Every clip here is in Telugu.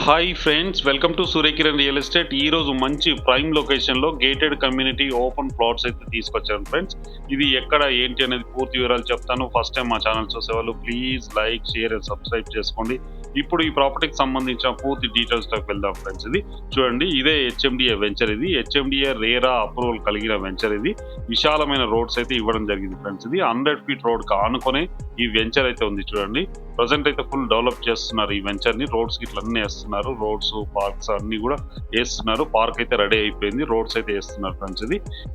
Hi friends, welcome to Surya Kiran real estate. ఈ రోజు మంచి ప్రైమ్ లొకేషన్లో గేటెడ్ కమ్యూనిటీ ఓపెన్ ప్లాట్స్ అయితే తీసుకొచ్చాను ఫ్రెండ్స్. ఇది ఎక్కడ ఏంటి అనేది పూర్తి వివరాలు చెప్తాను. ఫస్ట్ టైం మా ఛానల్ చూసేవాళ్ళు please like, share and subscribe చేసుకోండి. ఇప్పుడు ఈ ప్రాపర్టీకి సంబంధించిన పూర్తి డీటెయిల్స్లోకి వెళ్దాం ఫ్రెండ్స్. ఇది చూడండి, ఇదే హెచ్ఎండిఏ వెంచర్. ఇది హెచ్ఎండిఏ రేరా అప్రూవల్ కలిగిన వెంచర్. ఇది విశాలమైన రోడ్స్ అయితే ఇవ్వడం జరిగింది ఫ్రెండ్స్. ఇది 100 ఫీట్ రోడ్కి ఆనుకొని ఈ వెంచర్ అయితే ఉంది. చూడండి, ప్రజెంట్ అయితే ఫుల్ డెవలప్ చేస్తున్నారు ఈ వెంచర్ ని. రోడ్స్ గిట్ల అన్ని వేస్తున్నారు, రోడ్స్ పార్క్స్ అన్ని కూడా వేస్తున్నారు. పార్క్ అయితే రెడీ అయిపోయింది, రోడ్స్ అయితే వేస్తున్నారు ఫ్రెండ్స్.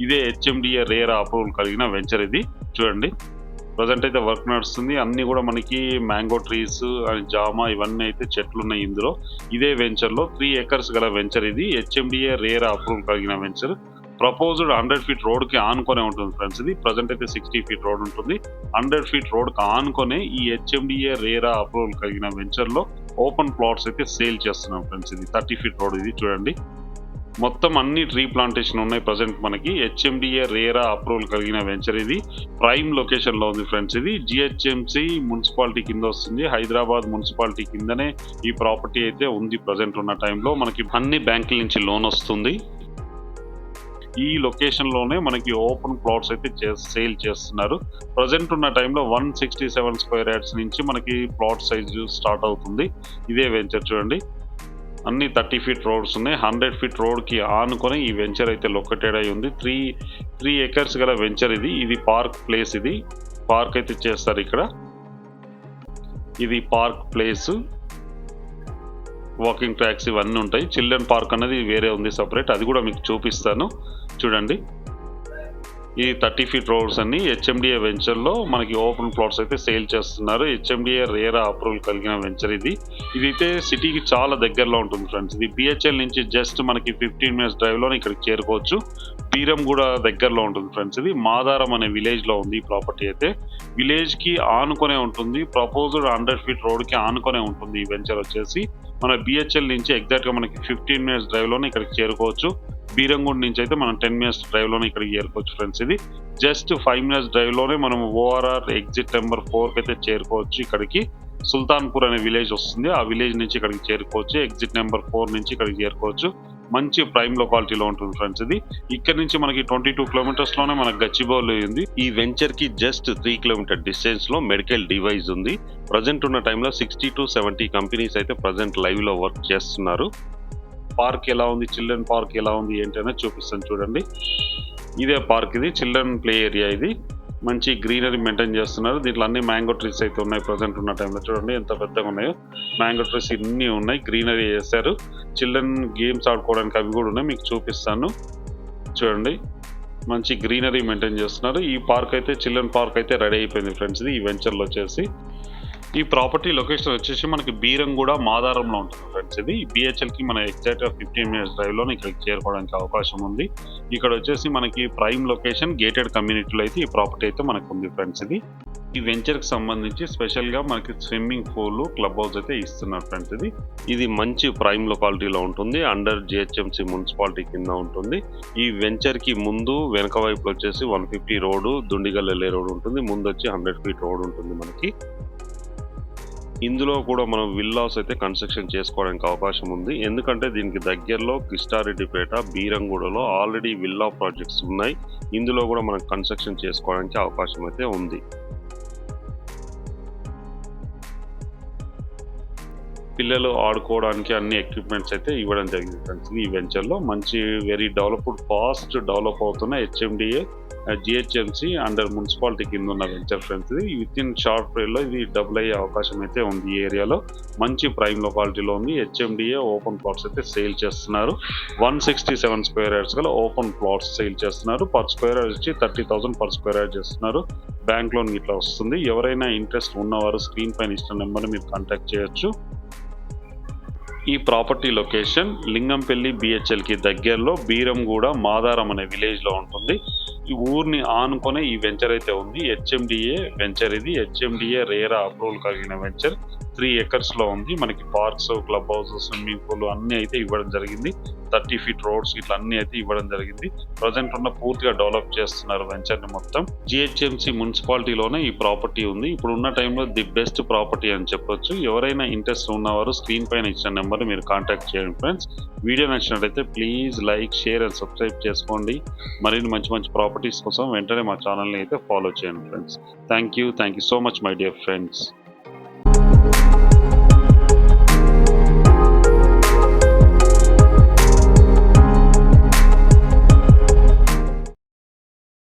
ఇదే హెచ్ఎండిఏ రేరా అప్రూవల్ కలిగిన వెంచర్. ఇది చూడండి, ప్రజెంట్ అయితే వర్క్ నడుస్తుంది. అన్ని కూడా మనకి మ్యాంగో ట్రీస్, జామా ఇవన్నీ అయితే చెట్లు ఉన్నాయి ఇందులో. ఇదే వెంచర్ లో 3 acres గల వెంచర్. ఇది హెచ్ఎండిఏ రేరా అప్రూవల్ కలిగిన వెంచర్. ప్రపోజ్డ్ 100 ఫీట్ రోడ్ కి ఆనుకొనే ఉంటుంది ఫ్రెండ్స్. ఇది ప్రజెంట్ అయితే 60 ఫీట్ రోడ్ ఉంటుంది. 100 ఫీట్ రోడ్ కి ఆనుకొనే ఈ హెచ్ఎండిఏ రేరా అప్రూవల్ కలిగిన వెంచర్ లో ఓపెన్ ప్లాట్స్ అయితే సేల్ చేస్తున్నాం ఫ్రెండ్స్. ఇది 30 ఫీట్ రోడ్. ఇది చూడండి, మొత్తం అన్ని ట్రీ ప్లాంటేషన్ ఉన్నాయి ప్రజెంట్ మనకి. హెచ్ఎండిఏ రేరా అప్రూవల్ కలిగిన వెంచర్. ఇది ప్రైమ్ లొకేషన్ లో ఉంది ఫ్రెండ్స్. ఇది జిహెచ్ఎంసి మున్సిపాలిటీ కింద వస్తుంది. హైదరాబాద్ మున్సిపాలిటీ కిందనే ఈ ప్రాపర్టీ అయితే ఉంది. ప్రజెంట్ ఉన్న టైంలో మనకి అన్ని బ్యాంకుల నుంచి లోన్ వస్తుంది. ఈ లొకేషన్ లోనే మనకి ఓపెన్ ప్లాట్స్ అయితే సేల్ చేస్తున్నారు. ప్రజెంట్ ఉన్న టైంలో 167 స్క్వేర్ యార్డ్స్ నుంచి మనకి ప్లాట్ సైజు స్టార్ట్ అవుతుంది. ఇదే వెంచర్ చూడండి, అన్ని 30 ఫీట్ రోడ్స్ ఉన్నాయి. 100 ఫీట్ రోడ్ కి ఆనుకొని ఈ వెంచర్ అయితే లొకేటెడ్ అయి ఉంది. 3 acres గల వెంచర్. ఇది పార్క్ ప్లేస్. ఇది పార్క్ అయితే చేస్తారు ఇక్కడ. ఇది పార్క్ ప్లేస్, వాకింగ్ ట్రాక్స్ ఇవన్నీ ఉంటాయి. చిల్డ్రన్ పార్క్ అనేది వేరే ఉంది సపరేట్, అది కూడా మీకు చూపిస్తాను. చూడండి, ఈ 30 ఫీట్ రోడ్స్ అన్ని హెచ్ఎండిఏ వెంచర్ లో మనకి ఓపెన్ ప్లాట్స్ అయితే సేల్ చేస్తున్నారు. హెచ్ఎండిఏ రేరా అప్రూవల్ కలిగిన వెంచర్. ఇదైతే సిటీకి చాలా దగ్గరలో ఉంటుంది ఫ్రెండ్స్. ఇది బిహెచ్ఎల్ నుంచి జస్ట్ మనకి 15 minutes డ్రైవ్ లో ఇక్కడికి చేరుకోవచ్చు. పీరం కూడా దగ్గరలో ఉంటుంది ఫ్రెండ్స్. ఇది మాదారం అనే విలేజ్ లో ఉంది ఈ ప్రాపర్టీ అయితే. విలేజ్ కి ఆనుకొనే ఉంటుంది. ప్రపోజ్డ్ 100 ఫీట్ రోడ్ కి ఆనుకొనే ఉంటుంది ఈ వెంచర్ వచ్చేసి. మన బిహెచ్ఎల్ నుంచి ఎగ్జాక్ట్ గా మనకి 15 minutes డ్రైవ్ లోనే ఇక్కడికి చేరుకోవచ్చు. బీరంగూడ్ నుంచి అయితే మనం 10 minutes డ్రైవ్ లోనే ఇక్కడికి చేరుకోవచ్చు ఫ్రెండ్స్. ఇది జస్ట్ 5 minutes డ్రైవ్ లోనే మనం ఓఆర్ఆర్ ఎగ్జిట్ నెంబర్ 4 కి అయితే చేరుకోవచ్చు. ఇక్కడికి సుల్తాన్పూర్ అనే విలేజ్ వస్తుంది. ఆ విలేజ్ నుంచి ఇక్కడికి చేరుకోవచ్చు. ఎగ్జిట్ నెంబర్ 4 నుంచి ఇక్కడికి చేరుకోవచ్చు. మంచి ప్రైమ్ లొకాలిటీలో ఉంటుంది ఫ్రెండ్స్. ఇది ఇక్కడ నుంచి మనకి 22 kilometers లోనే మనకి గచ్చిబౌలి ఉంది. ఈ వెంచర్ కి జస్ట్ 3 kilometer డిస్టెన్స్ లో మెడికల్ డివైస్ ఉంది. ప్రజెంట్ ఉన్న టైంలో 60 to 70 కంపెనీస్ అయితే ప్రజెంట్ లైవ్ లో వర్క్ చేస్తున్నారు. పార్క్ ఎలా ఉంది, చిల్డ్రన్ పార్క్ ఎలా ఉంది ఏంటి అనేది చూపిస్తాను చూడండి. ఇదే పార్క్. ఇది చిల్డ్రన్ ప్లే ఏరియా. ఇది మంచి గ్రీనరీ మెయింటైన్ చేస్తున్నారు. దీంట్లో అన్ని మ్యాంగో ట్రీస్ అయితే ఉన్నాయి ప్రజెంట్ ఉన్న టైంలో. చూడండి ఎంత పెద్దగా ఉన్నాయో మ్యాంగో ట్రీస్, ఇన్ని ఉన్నాయి. గ్రీనరీ చేశారు. చిల్డ్రన్ గేమ్స్ ఆడుకోవడానికి అవి కూడా ఉన్నాయి, మీకు చూపిస్తాను చూడండి. మంచి గ్రీనరీ మెయింటైన్ చేస్తున్నారు. ఈ పార్క్ అయితే చిల్డ్రన్ పార్క్ అయితే రెడీ అయిపోయింది ఫ్రెండ్స్. ఇది ఈ వెంచర్లో వచ్చేసి ఈ ప్రాపర్టీ లొకేషన్ వచ్చేసి మనకి బీరంగూడ మాదారంలో ఉంటుంది ఫ్రెండ్స్. ఇది బిహెచ్ఎల్ కి మన ఎగ్జాక్ట్ గా 15 minutes డ్రైవ్ లో ఇక్కడికి చేరుకోవడానికి అవకాశం ఉంది. ఇక్కడ వచ్చేసి మనకి ప్రైమ్ లొకేషన్ గేటెడ్ కమ్యూనిటీలో అయితే ఈ ప్రాపర్టీ అయితే మనకు ఉంది ఫ్రెండ్స్. ఈ వెంచర్ కి సంబంధించి స్పెషల్ గా మనకి స్విమ్మింగ్ పూల్, క్లబ్ హౌస్ అయితే ఇస్తున్నారు ఫ్రెండ్స్. ఇది మంచి ప్రైమ్ లొకాలిటీలో ఉంటుంది. అండర్ జిహెచ్ఎంసి మున్సిపాలిటీ కింద ఉంటుంది. ఈ వెంచర్ కి ముందు వెనక వైపు వచ్చేసి 150 రోడ్డు, దుండిగల్ వెళ్ళే రోడ్ ఉంటుంది. ముందు వచ్చి 100 ఫీట్ రోడ్ ఉంటుంది మనకి. ఇందులో కూడా మనం విల్లాస్ అయితే కన్స్ట్రక్షన్ చేసుకోవడానికి అవకాశం ఉంది. ఎందుకంటే దీనికి దగ్గరలో కిష్టారెడ్డిపేట, బీరంగూడలో ఆల్రెడీ విల్లా ప్రాజెక్ట్స్ ఉన్నాయి. ఇందులో కూడా మనం కన్స్ట్రక్షన్ చేసుకోవడానికి అవకాశం అయితే ఉంది. పిల్లలు ఆడుకోవడానికి అన్ని ఎక్విప్మెంట్స్ అయితే ఇవ్వడం జరిగింది ఫ్రెండ్స్. ఈ వెంచర్లో మంచి వెరీ డెవలప్డ్, ఫాస్ట్ డెవలప్ అవుతున్న హెచ్ఎండిఏ జిహెచ్ఎంసి అండర్ మున్సిపాలిటీ కింద ఉన్న venture friends. With in short పీరియడ్లో ఇది డబుల్ అయ్యే అవకాశం అయితే ఉంది. ఈ ఏరియాలో మంచి ప్రైమ్ లొకాలిటీలో ఉంది. హెచ్ఎండిఏ ఓపెన్ ప్లాట్స్ అయితే సేల్ చేస్తున్నారు. 167 స్క్వేర్ యార్డ్స్ గల ఓపెన్ ప్లాట్స్ సేల్ చేస్తున్నారు. పర్ స్క్వేర్ యార్డ్ వచ్చి 30,000 పర్ స్క్వేర్ యార్డ్ చేస్తున్నారు. బ్యాంక్ లోన్ ఇట్లా వస్తుంది. ఎవరైనా ఇంట్రెస్ట్ ఉన్నవారు స్క్రీన్ పైన ఇచ్చిన నెంబర్ని మీరు కాంటాక్ట్ చేయొచ్చు. ఈ ప్రాపర్టీ లొకేషన్ లింగంపల్లి బిహెచ్ఎల్ కి దగ్గరలో బీరంగూడ మాదారం అనే విలేజ్ లో ఉంటుంది. ఈ ఊరిని ఆనుకొనే ఈ వెంచర్ అయితే ఉంది. HMDA venture. ఇది హెచ్ఎండిఏ రేరా అప్రూవల్ కలిగిన వెంచర్. 3 ఎకర్స్‌లో ఉంది. మనకి parks, club house, swimming pool అన్నీ అయితే ఇవ్వడం జరిగింది. 30 ఫీట్ రోడ్స్ ఇట్లా అన్నీ అయితే ఇవ్వడం జరిగింది. ప్రజెంట్ ఉన్న పూర్తిగా డెవలప్ చేస్తున్నారు వెంచర్‌ని మొత్తం. జీహెచ్ఎంసీ మున్సిపాలిటీలోనే ఈ ప్రాపర్టీ ఉంది. ఇప్పుడున్న టైంలో ది బెస్ట్ ప్రాపర్టీ అని చెప్పొచ్చు. ఎవరైనా ఇంట్రెస్ట్ ఉన్నవారు స్క్రీన్ పైన ఇచ్చిన నెంబర్‌ని మీరు కాంటాక్ట్ చేయండి ఫ్రెండ్స్. వీడియో నచ్చినట్లయితే please like, share and subscribe చేసుకోండి. మరిన్ని మంచి మంచి ప్రాపర్టీస్ కోసం వెంటనే మా ఛానల్‌ని అయితే ఫాలో చేయండి friends. Thank you so much my dear friends.